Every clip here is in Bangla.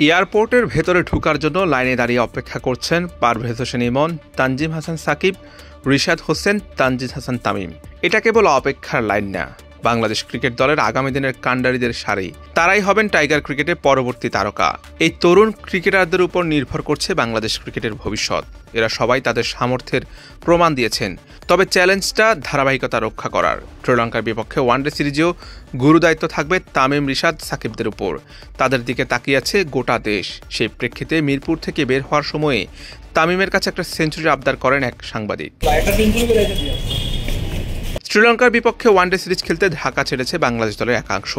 এয়ারপোর্টের ভেতরে ঢোকার জন্য লাইনে দাঁড়িয়ে অপেক্ষা করছেন পারভেজ হোসেন ইমন, তানজিম হাসান সাকিব, রিশাদ হোসেন, তানজিদ হাসান তামিম। এটা কেবল অপেক্ষার লাইন না, বাংলাদেশ ক্রিকেট দলের আগামী দিনের কাণ্ডারীদের সারি। তারাই হবেন টাইগার ক্রিকেটের পরবর্তী তারকা। এই তরুণ ক্রিকেটারদের উপর নির্ভর করছে বাংলাদেশ ক্রিকেটের ভবিষ্যৎ। এরা সবাই তাদের সামর্থ্যের প্রমাণ দিয়েছেন, তবে চ্যালেঞ্জটা ধারাবাহিকতা রক্ষা করার। শ্রীলঙ্কার বিপক্ষে ওয়ানডে সিরিজেও গুরুদায়িত্ব থাকবে তামিম, রিশাদ, সাকিবদের উপর। তাদের দিকে তাকিয়ে আছে গোটা দেশ। সেই প্রেক্ষিতে মিরপুর থেকে বের হওয়ার সময়ে তামিমের কাছে একটা সেঞ্চুরি আবদার করেন এক সাংবাদিক। শ্রীলঙ্কার বিপক্ষে ওয়ানডে সিরিজ খেলতে ঢাকা ছেড়েছে বাংলাদেশ দলের একাংশ।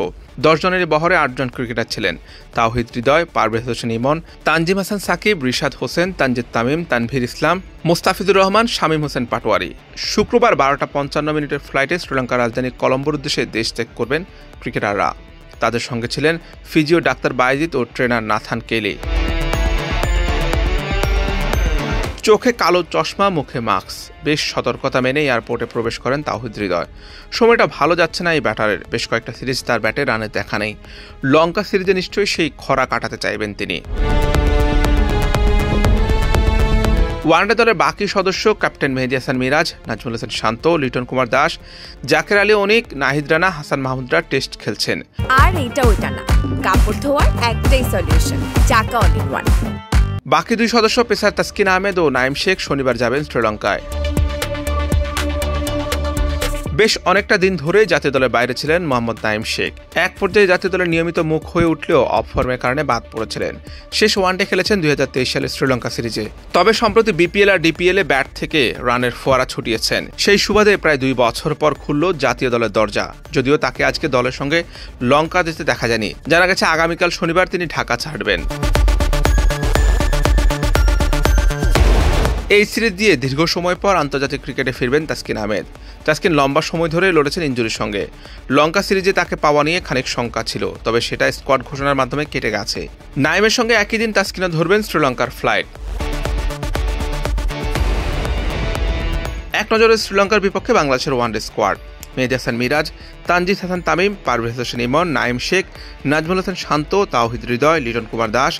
10 জনের বহরে 8 জন ক্রিকেটার ছিলেন। তাওহিদ হৃদয়, পারভেজ হোসেন ইমন, তানজিম হাসান সাকিব, রিশাদ হোসেন, তানজিদ তামিম, তানভীর ইসলাম, মুস্তাফিজুর রহমান, শামীম হোসেন পাটোয়ারি। শুক্রবার 12:55 ফ্লাইটে শ্রীলঙ্কার রাজধানী কলম্বোর উদ্দেশ্যে দেশ ত্যাগ করবেন ক্রিকেটাররা। তাদের সঙ্গে ছিলেন ফিজিও ডাক্তার বাইজিদ ও ট্রেনার নাথান কেলি। চোখে কালো চশমা, মুখে মাস্ক, বেশ সতর্কতা মেনে এয়ারপোর্টে প্রবেশ করেন তাওহিদ হৃদয়। সময়টা ভালো যাচ্ছে না এই ব্যাটারের। বেশ কয়েকটা সিরিজ তার ব্যাটে রানের দেখা নেই। লঙ্কা সিরিজে নিশ্চয়ই সেই খরা কাটাতে চাইবেন তিনি। ওয়ানডে দলের বাকি সদস্য ক্যাপ্টেন মেহেদী হাসান মিরাজ, নাজমুল হাসান শান্ত, লিটন কুমার দাস, জাকের আলী অনিক, নাহিদ রানা, হাসান মাহমুদরা টেস্ট খেলছেন। আর এটা ওইটা না, কাপড় ধোয়ার একটাই সলিউশন, চাকা অল ইন ওয়ান। বাকি 2 সদস্য পেসার তাসকিন আহমেদ ও নাইম শেখ শনিবার যাবেন শ্রীলঙ্কায়। বেশ অনেকটা দিন ধরে জাতীয় দলের বাইরে ছিলেন মোহাম্মদ নাইম শেখ। এক পর্যায়ে জাতীয় দলের নিয়মিত মুখ হয়ে উঠলেও অফ ফর্মের কারণে বাদ পড়েছিলেন। শেষ ওয়ানডে খেলেছেন 2023 সালের শ্রীলঙ্কা সিরিজে। তবে সম্প্রতি বিপিএল আর ডিপিএল এ ব্যাট থেকে রানের ফোয়ারা ছুটিয়েছেন। সেই সুবাদে প্রায় 2 বছর পর খুলল জাতীয় দলের দরজা। যদিও তাকে আজকে দলের সঙ্গে লঙ্কা যেতে দেখা যায়নি। জানা গেছে আগামীকাল শনিবার তিনি ঢাকা ছাড়বেন। এই সিরিজ দিয়ে দীর্ঘ সময় পর আন্তর্জাতিক ক্রিকেটে ফিরবেন তাসকিন আহমেদ। তাসকিন লম্বা সময় ধরে লড়েছেন ইনজুরির সঙ্গে। লঙ্কা সিরিজে তাকে পাওয়া নিয়ে খানিক শঙ্কা ছিল, তবে সেটা স্কোয়াড ঘোষণার মাধ্যমে কেটে গেছে। নাইমের সঙ্গে একই দিন তাসকিনও ধরবেন শ্রীলঙ্কার ফ্লাইট। এক নজরে শ্রীলঙ্কার বিপক্ষে বাংলাদেশের ওয়ানডে স্কোয়াড: মেহেদী হাসান মিরাজ, তানজিদ হাসান তামিম, পারভেজ হোসেন ইমন, নাইম শেখ, নাজমুল হাসান শান্ত, তাওহিদ হৃদয়, লিটন কুমার দাস,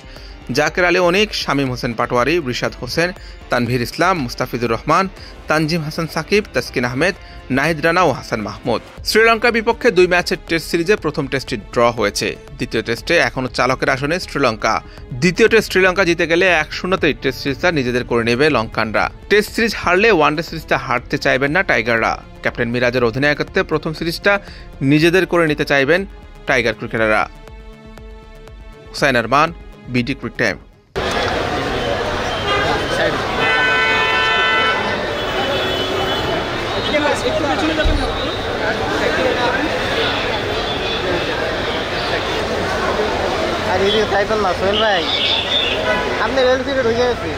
জাকের আলী অনিক, শামীম হোসেন পাটোয়ারি, রিশাদ হোসেন, তানভীর ইসলাম, মুস্তাফিজুর রহমান, তানজিম হাসান সাকিব, তাসকিন আহমেদ, নাহিদ রানা ও হাসান মাহমুদ। শ্রীলঙ্কার বিপক্ষে 2 ম্যাচের টেস্ট সিরিজে প্রথম টেস্টটি ড্র হয়েছে। দ্বিতীয় টেস্টে এখনও চালকের আসনে শ্রীলঙ্কা। দ্বিতীয় টেস্ট শ্রীলঙ্কা জিতে গেলে 1-0তেই টেস্ট সিরিজটা নিজেদের করে নেবে লঙ্কানরা। টেস্ট সিরিজ হারলে ওয়ানডে সিরিজটা হারতে চাইবেন না টাইগাররা। ক্যাপ্টেন মিরাজের অধিনায়কত্বে প্রথম সিরিজটা নিজেদের করে নিতে চাইবেন টাইগার ক্রিকেটাররা। Hussain Arman, BD Crictime. আর এই যে সাইকেল না সোহেল ভাই, আপনি রেল সিটে ঢুকে গেছি।